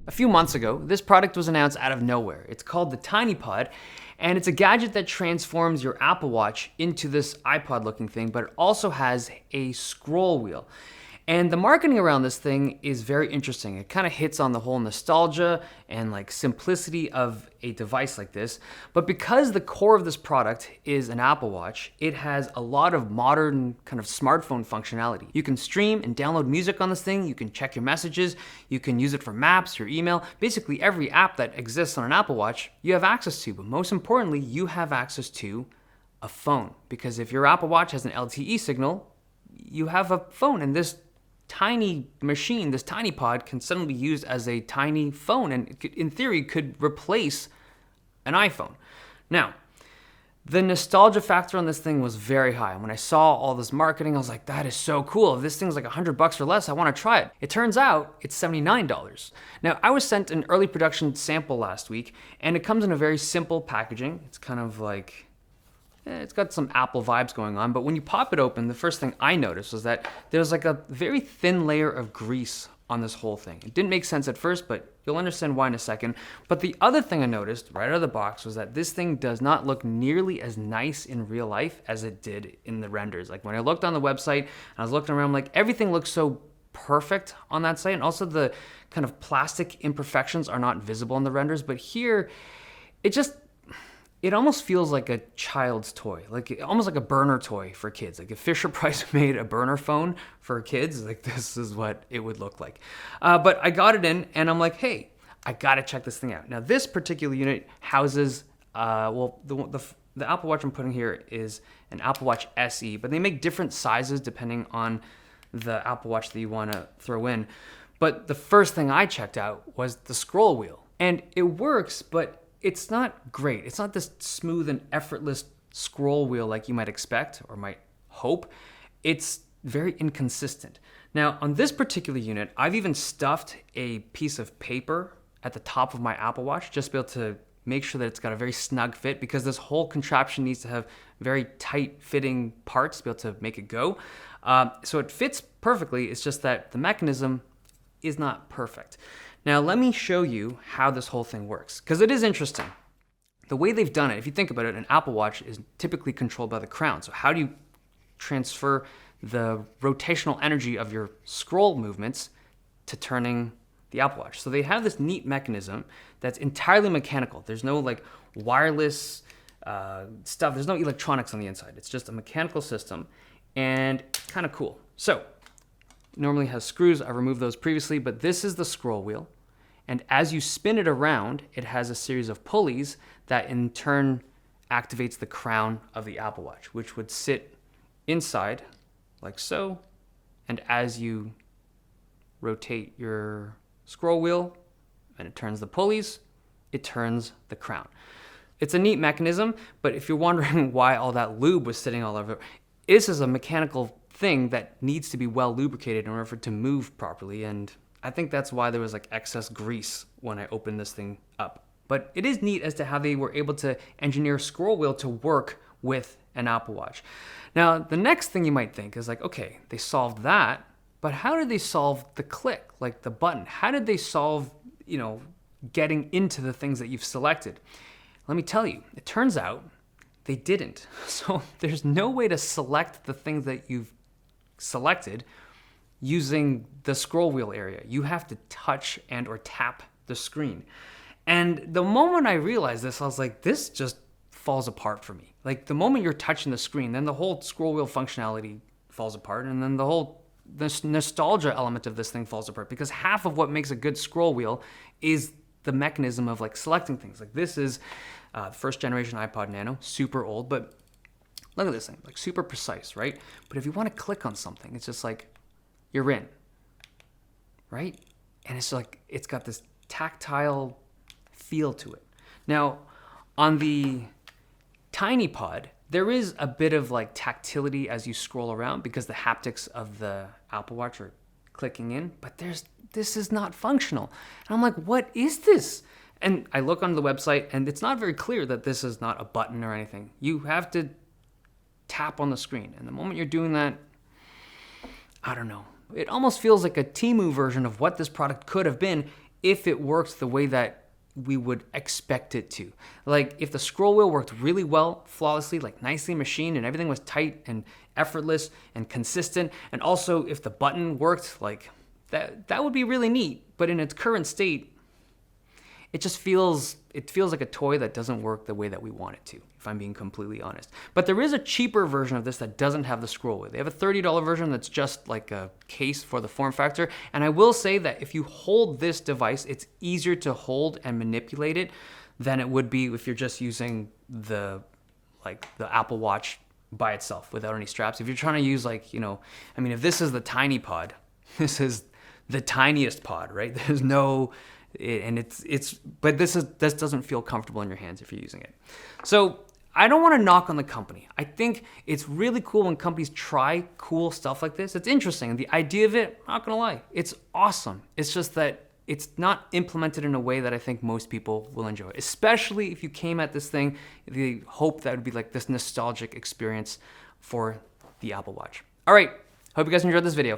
A few months ago, this product was announced out of nowhere. It's called the TinyPod, and it's a gadget that transforms your Apple Watch into this iPod looking thing, but it also has a scroll wheel. And the marketing around this thing is very interesting. It kind of hits on the whole nostalgia and like simplicity of a device like this. But because the core of this product is an Apple Watch, it has a lot of modern kind of smartphone functionality. You can stream and download music on this thing. You can check your messages. You can use it for maps, your email. Basically every app that exists on an Apple Watch, you have access to. But most importantly, you have access to a phone. Because if your Apple Watch has an LTE signal, you have a phone. And this tiny machine, this TinyPod, can suddenly be used as a tiny phone and in theory could replace an iPhone. Now, the nostalgia factor on this thing was very high. When I saw all this marketing, I was like, that is so cool. If this thing's like $100 or less, I want to try it. It turns out it's $79. Now, I was sent an early production sample last week, and it comes in a very simple packaging. It's kind of like, it's got some Apple vibes going on, but when you pop it open, the first thing I noticed was that there's like a very thin layer of grease on this whole thing. It didn't make sense at first, but you'll understand why in a second. But the other thing I noticed right out of the box was that this thing does not look nearly as nice in real life as it did in the renders. Like when I looked on the website and I was looking around, like everything looks so perfect on that site, and also the kind of plastic imperfections are not visible in the renders, but here it almost feels like a child's toy, almost like a burner toy for kids. Like if Fisher-Price made a burner phone for kids, like this is what it would look like. But I got it in and I'm like, hey, I gotta check this thing out. Now this particular unit houses, the Apple Watch I'm putting here is an Apple Watch SE, but they make different sizes depending on the Apple Watch that you wanna throw in. But the first thing I checked out was the scroll wheel. And it works, but it's not great. It's not this smooth and effortless scroll wheel like you might expect or might hope. It's very inconsistent. Now, on this particular unit, I've even stuffed a piece of paper at the top of my Apple Watch just to be able to make sure that it's got a very snug fit, because this whole contraption needs to have very tight fitting parts to be able to make it go. So it fits perfectly. It's just that the mechanism is not perfect. Now, let me show you how this whole thing works, because it is interesting. The way they've done it, if you think about it, an Apple Watch is typically controlled by the crown. So how do you transfer the rotational energy of your scroll movements to turning the Apple Watch? So they have this neat mechanism that's entirely mechanical. There's no like wireless stuff. There's no electronics on the inside. It's just a mechanical system, and kind of cool. So it normally has screws. I removed those previously, but this is the scroll wheel. And as you spin it around, it has a series of pulleys that in turn activates the crown of the Apple Watch, which would sit inside like so. And as you rotate your scroll wheel and it turns the pulleys, it turns the crown. It's a neat mechanism, but if you're wondering why all that lube was sitting all over, this is a mechanical thing that needs to be well lubricated in order for it to move properly, and I think that's why there was like excess grease when I opened this thing up. But it is neat as to how they were able to engineer a scroll wheel to work with an Apple Watch. Now, the next thing you might think is like, okay, they solved that, but how did they solve the click, like the button? How did they solve, getting into the things that you've selected? Let me tell you, it turns out they didn't. So there's no way to select the things that you've selected using the scroll wheel area. You have to touch and or tap the screen. And the moment I realized this, I was like, this just falls apart for me. Like the moment you're touching the screen, then the whole scroll wheel functionality falls apart, and then this nostalgia element of this thing falls apart, because half of what makes a good scroll wheel is the mechanism of like selecting things. Like this is first generation iPod Nano, super old, but look at this thing, like super precise, right? But if you want to click on something, it's just like, you're in, right? And it's like, it's got this tactile feel to it. Now, on the TinyPod, there is a bit of like tactility as you scroll around because the haptics of the Apple Watch are clicking in, but this is not functional. And I'm like, what is this? And I look on the website and it's not very clear that this is not a button or anything. You have to tap on the screen. And the moment you're doing that, I don't know. It almost feels like a Temu version of what this product could have been if it works the way that we would expect it to. Like if the scroll wheel worked really well, flawlessly, like nicely machined, and everything was tight and effortless and consistent, and also if the button worked, like that would be really neat. But in its current state, it feels like a toy that doesn't work the way that we want it to, if I'm being completely honest. But there is a cheaper version of this that doesn't have the scroll wheel. They have a $30 version that's just like a case for the form factor. And I will say that if you hold this device, it's easier to hold and manipulate it than it would be if you're just using the Apple Watch by itself without any straps. If you're trying to use if this is the TinyPod, this is the tiniest pod, right? There's no, and but this doesn't feel comfortable in your hands if you're using it. So I don't want to knock on the company. I think it's really cool when companies try cool stuff like this. It's interesting. And the idea of it, not gonna lie, it's awesome. It's just that it's not implemented in a way that I think most people will enjoy, especially if you came at this thing, the hope that it would be like this nostalgic experience for the Apple Watch. All right, hope you guys enjoyed this video.